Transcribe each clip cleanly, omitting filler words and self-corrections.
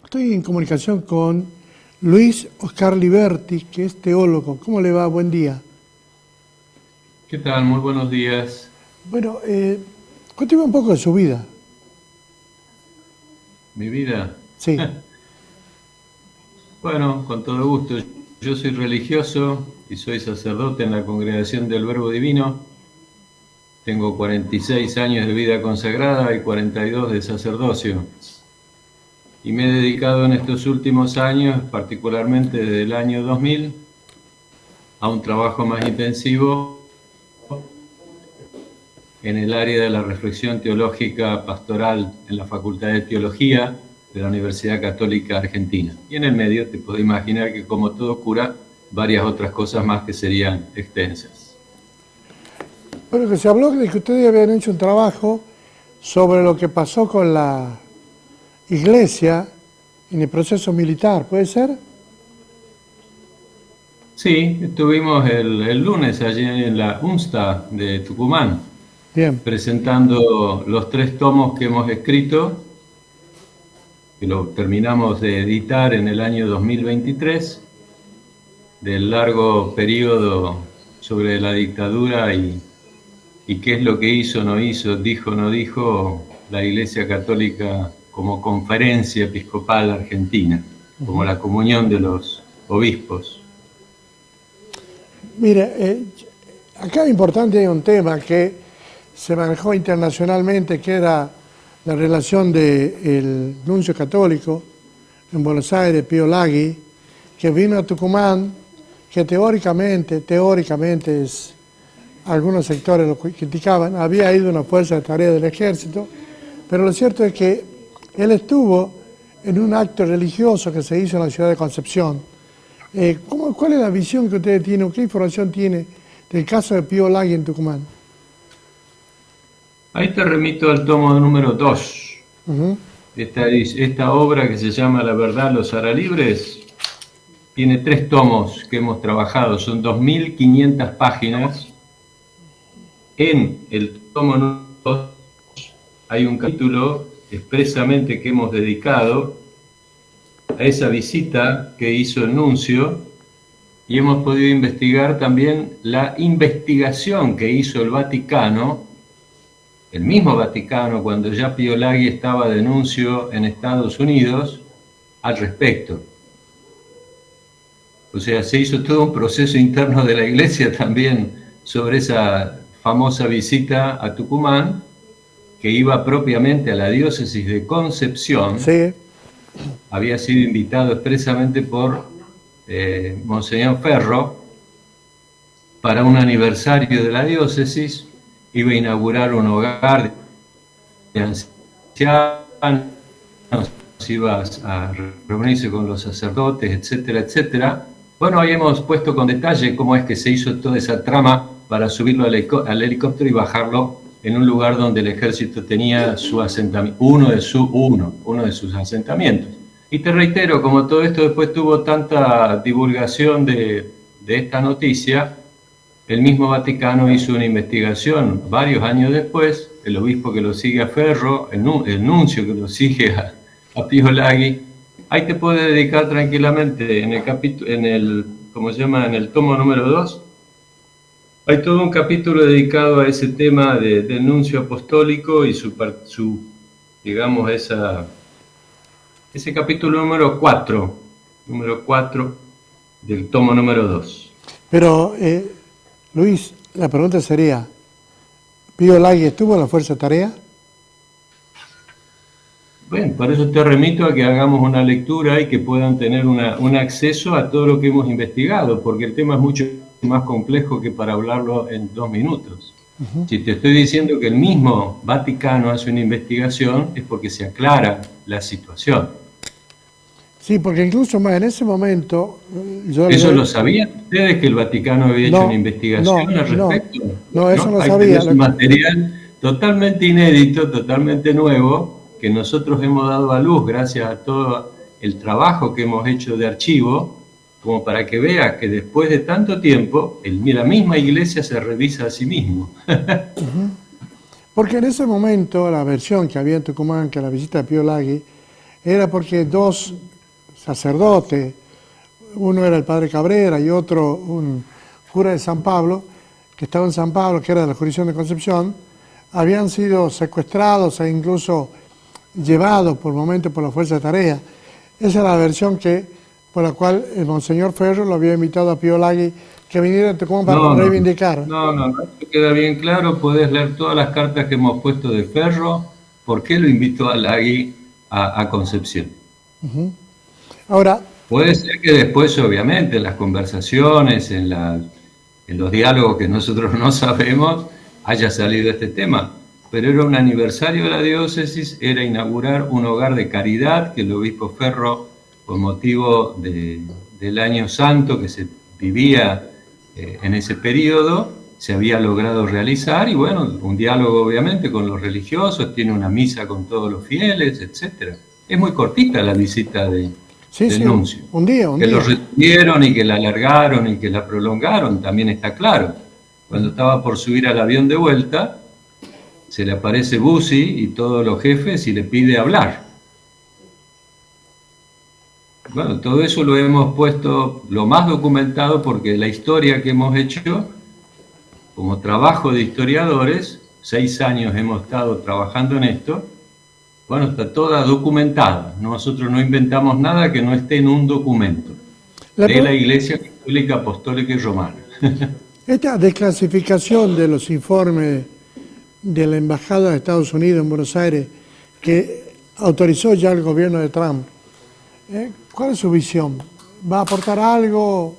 Estoy en comunicación con Luis Oscar Liberti, que es teólogo. ¿Cómo le va? Buen día. ¿Qué tal? Muy buenos días. Bueno, cuénteme un poco de su vida. Mi vida. Sí, Bueno, con todo gusto. Yo soy religioso y soy sacerdote en la Congregación del Verbo Divino. Tengo 46 años de vida consagrada y 42 de sacerdocio. Y me he dedicado en estos últimos años, particularmente desde el año 2000, a un trabajo más intensivo en el área de la reflexión teológica pastoral en la Facultad de Teología de la Universidad Católica Argentina. Y en el medio te puedo imaginar que, como todo cura, varias otras cosas más que serían extensas. bueno, que se habló de que ustedes habían hecho un trabajo sobre lo que pasó con la iglesia en el proceso militar, ¿puede ser? Sí, estuvimos el lunes allí en la UNSTA de Tucumán, Bien, presentando los 3 tomos que hemos escrito, que lo terminamos de editar en el año 2023, del largo periodo sobre la dictadura y qué es lo que hizo, no hizo, dijo, no dijo la Iglesia Católica como conferencia episcopal argentina, como la comunión de los obispos. mire, acá es importante un tema que se manejó internacionalmente, que era la relación del nuncio católico en Buenos Aires, Pío Laghi, que vino a Tucumán, que teóricamente algunos sectores lo criticaban, había ido a una fuerza de tarea del ejército, pero lo cierto es que él estuvo en un acto religioso que se hizo en la ciudad de Concepción. ¿Cuál es la visión que ustedes tienen, qué información tiene del caso de Pío Laghi en Tucumán? Ahí te remito al tomo número 2. Ujú. Esta obra que se llama La verdad los hará libres tiene 3 tomos que hemos trabajado, son 2.500 páginas. En el tomo número 2 hay un capítulo expresamente que hemos dedicado a esa visita que hizo el nuncio y hemos podido investigar también la investigación que hizo el Vaticano, el mismo Vaticano, cuando ya Pío Laghi estaba de nuncio en Estados Unidos, al respecto. O sea, se hizo todo un proceso interno de la Iglesia también sobre esa famosa visita a Tucumán, que iba propiamente a la diócesis de Concepción. Sí, Había sido invitado expresamente por Monseñor Ferro para un aniversario de la diócesis. Iba a inaugurar un hogar de ancianos, iba a reunirse con los sacerdotes, etcétera, etcétera. Bueno, ahí hemos puesto con detalle cómo es que se hizo toda esa trama para subirlo al helicóptero y bajarlo en un lugar donde el ejército tenía su asentamiento, uno de sus asentamientos. Y te reitero, como todo esto después tuvo tanta divulgación de esta noticia, el mismo Vaticano hizo una investigación varios años después, el obispo que lo sigue a Ferro, el nuncio que lo sigue a Pío Laghi. Ahí te puedes dedicar tranquilamente en el capítulo, ¿cómo se llama? En el tomo número 2. Hay todo un capítulo dedicado a ese tema del nuncio apostólico y digamos, ese capítulo número 4 del tomo número 2. pero Luis, la pregunta sería, ¿Pío Laghi estuvo en la fuerza de tarea? Bueno, por eso te remito a que hagamos una lectura y que puedan tener un acceso a todo lo que hemos investigado, porque el tema es mucho más complejo que para hablarlo en 2 minutos. Si te estoy diciendo que el mismo Vaticano hace una investigación, es porque se aclara la situación. Sí, porque incluso más en ese momento, ¿Eso lo sabían ustedes, que el Vaticano había hecho No, una investigación al no, respecto? no, eso no Ahí sabía. tenés un material totalmente inédito, totalmente nuevo, que nosotros hemos dado a luz gracias a todo el trabajo que hemos hecho de archivo, como para que veas que después de tanto tiempo, la misma Iglesia se revisa a sí mismo. Porque en ese momento la versión que había en Tucumán, que la visita de Pío Laghi, era porque dos sacerdotes, uno era el padre Cabrera y otro un cura de San Pablo, que estaba en San Pablo, que era de la jurisdicción de Concepción, habían sido secuestrados e incluso llevados por momentos por la Fuerza de Tarea. Esa es la versión por la cual el Monseñor Ferro lo había invitado a Pío Laghi que viniera a Tucumán para reivindicar. No, esto queda bien claro, podés leer todas las cartas que hemos puesto de Ferro, por qué lo invitó a Laghi a Concepción. Ahora, puede ser que después, obviamente, en las conversaciones, en los diálogos que nosotros no sabemos, haya salido este tema, pero era un aniversario de la diócesis, era inaugurar un hogar de caridad que el obispo Ferro, con motivo del año santo que se vivía en ese periodo, se había logrado realizar, y bueno, un diálogo obviamente con los religiosos, tiene una misa con todos los fieles, etc. Es muy cortita la visita del nuncio. Un día. Que lo retuvieron y que la alargaron y que la prolongaron, también está claro. Cuando estaba por subir al avión de vuelta, se le aparece Bussi y todos los jefes y le pide hablar. Bueno, todo eso lo hemos puesto lo más documentado porque la historia que hemos hecho, como trabajo de historiadores, 6 años hemos estado trabajando en esto, bueno, está toda documentada. Nosotros no inventamos nada que no esté en un documento de la Iglesia Católica, Apostólica y Romana. Esta desclasificación de los informes de la Embajada de Estados Unidos en Buenos Aires, que autorizó ya el gobierno de Trump, ¿cuál es su visión? ¿Va a aportar algo?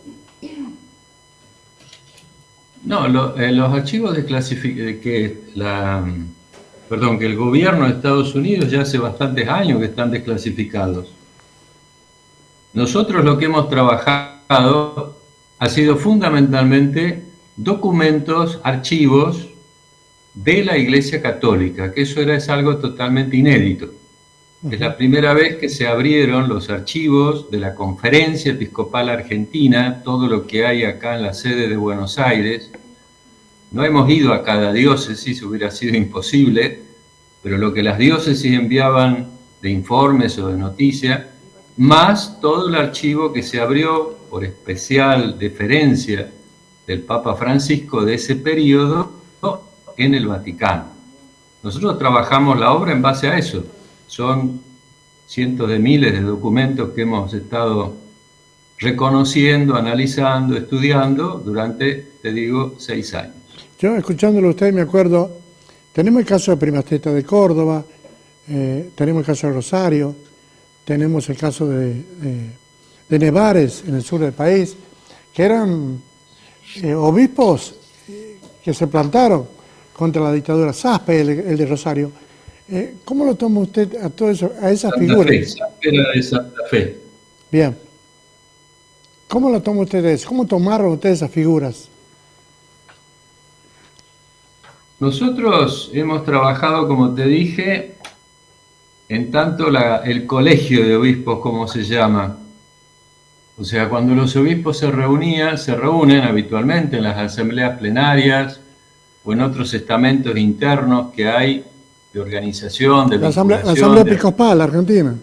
No, los archivos que el gobierno de Estados Unidos ya hace bastantes años que están desclasificados. Nosotros lo que hemos trabajado ha sido fundamentalmente documentos, archivos de la Iglesia Católica, que eso es algo totalmente inédito. Es la primera vez que se abrieron los archivos de la Conferencia Episcopal Argentina, todo lo que hay acá en la sede de Buenos Aires. No hemos ido a cada diócesis, hubiera sido imposible, pero lo que las diócesis enviaban de informes o de noticias, más todo el archivo que se abrió por especial deferencia del Papa Francisco de ese periodo en el Vaticano. Nosotros trabajamos la obra en base a eso. Son cientos de miles de documentos que hemos estado reconociendo, analizando, estudiando durante, 6 años. Yo, escuchándolo a usted, me acuerdo, tenemos el caso de Primasteta de Córdoba, tenemos el caso de Rosario, tenemos el caso de Nevares, en el sur del país, que eran obispos que se plantaron contra la dictadura. Saspe, el de Rosario. ¿Cómo lo toma usted a todo eso, a esas figuras? Saspe era de Santa Fe. Bien. ¿Cómo lo toma usted eso? ¿Cómo tomaron ustedes esas figuras? Nosotros hemos trabajado, como te dije, en tanto el colegio de obispos, como se llama. O sea, cuando los obispos se reúnen habitualmente en las asambleas plenarias o en otros estamentos internos que hay de organización, de la Asamblea Episcopal Argentina.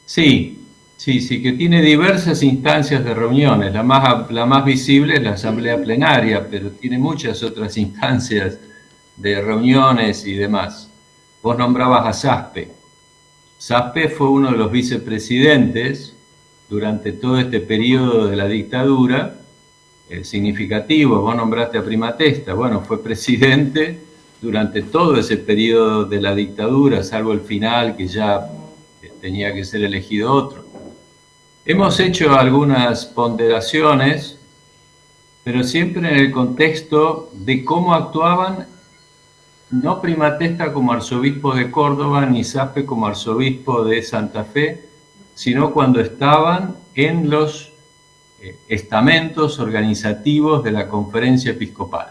Sí, que tiene diversas instancias de reuniones. La más visible es la asamblea plenaria, pero tiene muchas otras instancias de reuniones y demás. Vos nombrabas a Saspe. Saspe fue uno de los vicepresidentes durante todo este periodo de la dictadura, significativo. Vos nombraste a Primatesta. Bueno, fue presidente durante todo ese periodo de la dictadura, salvo el final, que ya tenía que ser elegido otro. Hemos hecho algunas ponderaciones, pero siempre en el contexto de cómo actuaban, no Primatesta como arzobispo de Córdoba, ni Saspe como arzobispo de Santa Fe, sino cuando estaban en los estamentos organizativos de la Conferencia Episcopal.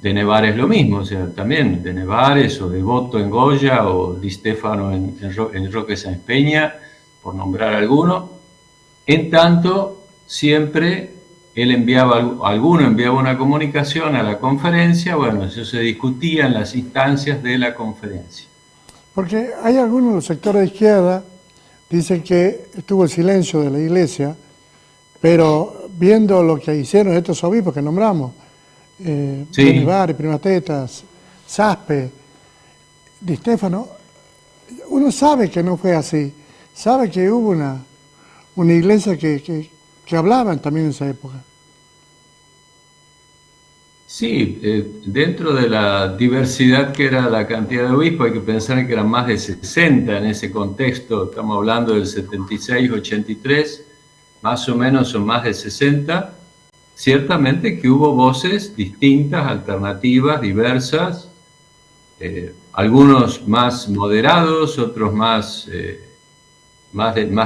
De Nevares lo mismo, o sea, también de Nevares o de Boto en Goya o Di Stefano en Roque Sáenz Peña, por nombrar alguno. En tanto, siempre alguno enviaba una comunicación a la conferencia, bueno, eso se discutía en las instancias de la conferencia. Porque hay algunos de los sectores de izquierda dicen que estuvo el silencio de la Iglesia, pero viendo lo que hicieron estos obispos que nombramos, Sí. Bari, Primatetas, Saspe, Di Stefano, uno sabe que no fue así, sabe que hubo una iglesia que hablaban también en esa época. Sí, dentro de la diversidad que era la cantidad de obispos, hay que pensar que eran más de 60 en ese contexto, estamos hablando del 76-83, más o menos son más de 60. Ciertamente que hubo voces distintas, alternativas, diversas, algunos más moderados, otros más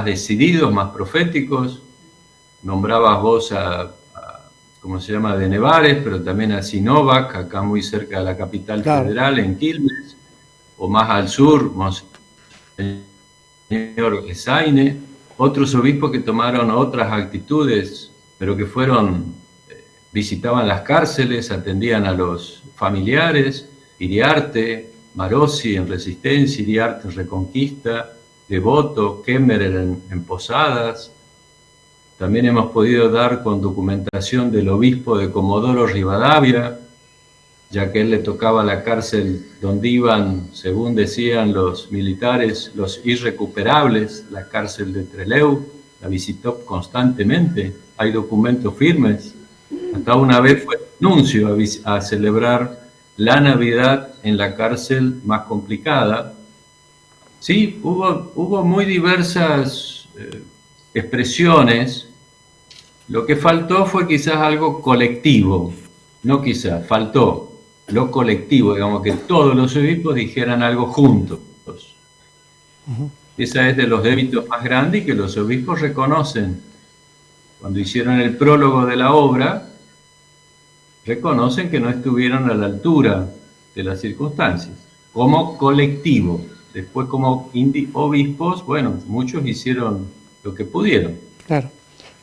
decididos, más proféticos. Nombrabas vos ¿cómo se llama?, de Nevares, pero también a Sinovac, acá muy cerca de la capital federal, en Quilmes, o más al sur, Monseñor Esaine, otros obispos que tomaron otras actitudes, pero que visitaban las cárceles, atendían a los familiares, Iriarte, Marossi en Resistencia, Iriarte en Reconquista, Devoto, Kemmerer en Posadas. También hemos podido dar con documentación del obispo de Comodoro Rivadavia, ya que él le tocaba la cárcel donde iban, según decían los militares, los irrecuperables, la cárcel de Trelew, la visitó constantemente, hay documentos firmes. Hasta una vez fue nuncio a celebrar la Navidad en la cárcel más complicada. Sí, hubo muy diversas expresiones. Lo que faltó fue quizás algo colectivo, no quizás, faltó lo colectivo, digamos, que todos los obispos dijeran algo juntos. Esa es de los débitos más grandes y que los obispos reconocen. Cuando hicieron el prólogo de la obra, reconocen que no estuvieron a la altura de las circunstancias, como colectivo. Después, como obispos, bueno, muchos hicieron lo que pudieron. Claro.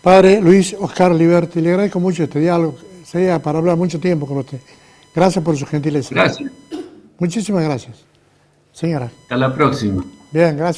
Padre Luis Oscar Liberti, le agradezco mucho este diálogo, sería para hablar mucho tiempo con usted. Gracias por su gentileza. Gracias. Muchísimas gracias. Señora. Hasta la próxima. Bien, gracias.